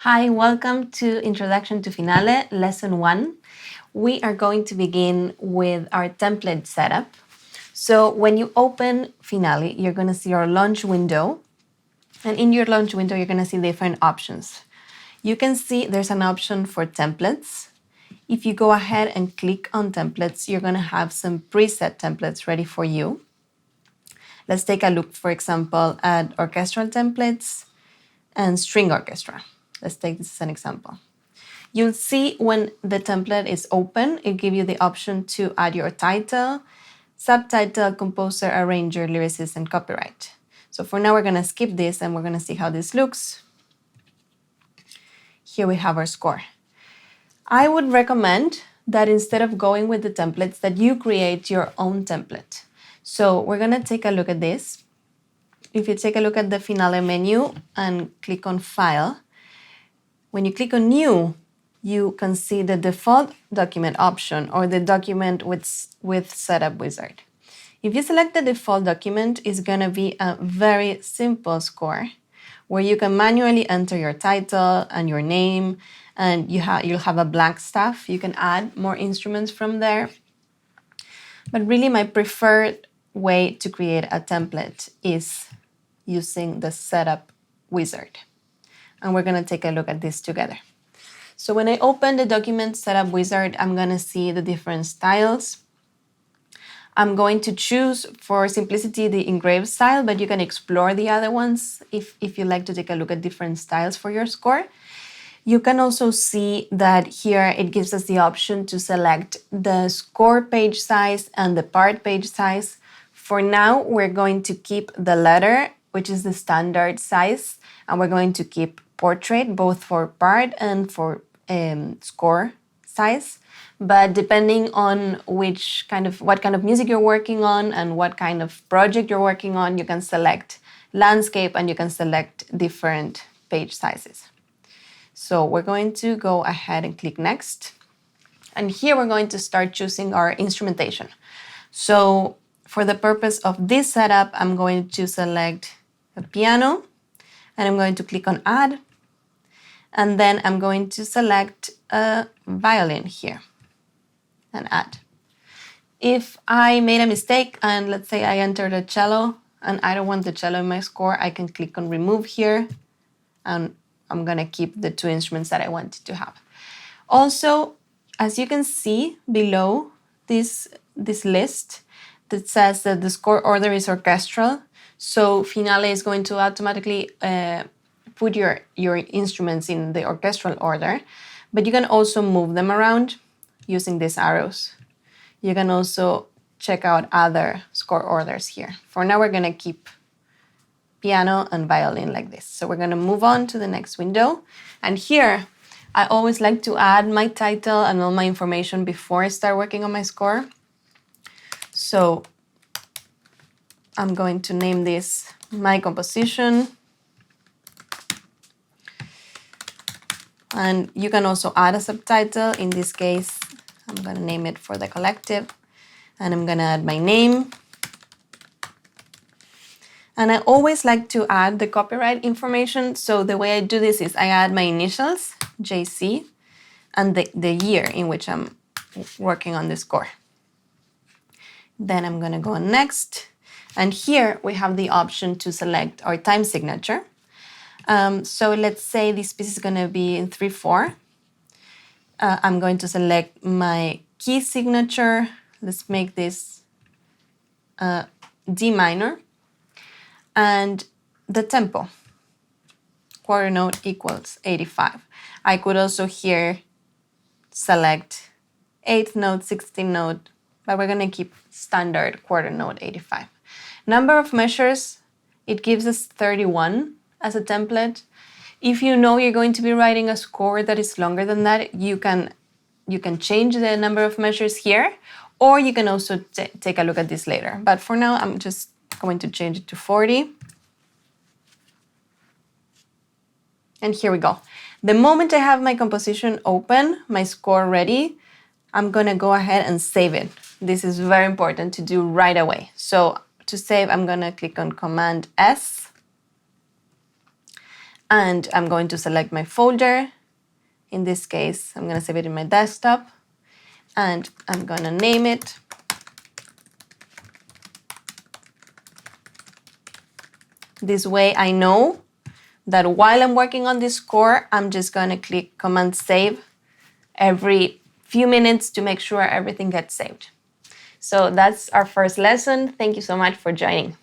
Hi, welcome to Introduction to Finale, Lesson 1. We are going to begin with our template setup. So when you open Finale, you're going to see our launch window. And in your launch window, you're going to see different options. You can see there's an option for templates. If you go ahead and click on templates, you're going to have some preset templates ready for you. Let's take a look, for example, at orchestral templates and string orchestra. Let's take this as an example. You'll see when the template is open, it gives you the option to add your title, subtitle, composer, arranger, lyricist, and copyright. So for now, we're going to skip this and we're going to see how this looks. Here we have our score. I would recommend that instead of going with the templates, that you create your own template. So we're going to take a look at this. If you take a look at the Finale menu and click on File, when you click on New, you can see the default document option or the document with setup wizard. If you select the default document, it's going to be a very simple score where you can manually enter your title and your name, and you'll have a blank staff. You can add more instruments from there. But really my preferred way to create a template is using the setup wizard. And we're going to take a look at this together. So when I open the document setup wizard, I'm going to see the different styles. I'm going to choose, for simplicity, the engraved style, but you can explore the other ones if you like to take a look at different styles for your score. You can also see that here it gives us the option to select the score page size and the part page size. For now, we're going to keep the letter, which is the standard size, and we're going to keep portrait, both for part and for score size. But depending on what kind of music you're working on and what kind of project you're working on, you can select landscape and you can select different page sizes. So we're going to go ahead and click next. And here we're going to start choosing our instrumentation. So for the purpose of this setup, I'm going to select a piano and I'm going to click on add. And then I'm going to select a violin here and add. If I made a mistake and let's say I entered a cello and I don't want the cello in my score, I can click on remove here and I'm going to keep the two instruments that I wanted to have. Also, as you can see below this list that says that the score order is orchestral, so Finale is going to automatically put your instruments in the orchestral order, but you can also move them around using these arrows. You can also check out other score orders here. For now, we're going to keep piano and violin like this. So we're going to move on to the next window. And here, I always like to add my title and all my information before I start working on my score. So I'm going to name this my composition. And you can also add a subtitle. In this case, I'm going to name it For the Collective. And I'm going to add my name. And I always like to add the copyright information. So the way I do this is I add my initials, JC, and the year in which I'm working on the score. Then I'm going to go on next. And here we have the option to select our time signature. So let's say this piece is going to be in 3/4. I'm going to select my key signature. Let's make this D minor. And the tempo, quarter note equals 85. I could also here select 8th note, 16th note, but we're going to keep standard quarter note 85. Number of measures, it gives us 31 as a template. If you know you're going to be writing a score that is longer than that, you can change the number of measures here, or you can also take a look at this later. But for now, I'm just going to change it to 40. And here we go. The moment I have my composition open, my score ready, I'm going to go ahead and save it. This is very important to do right away. So to save, I'm going to click on Command S. And I'm going to select my folder. In this case, I'm going to save it in my desktop. And I'm going to name it this way. I know that while I'm working on this score, I'm just going to click Command Save every few minutes to make sure everything gets saved. So that's our first lesson. Thank you so much for joining.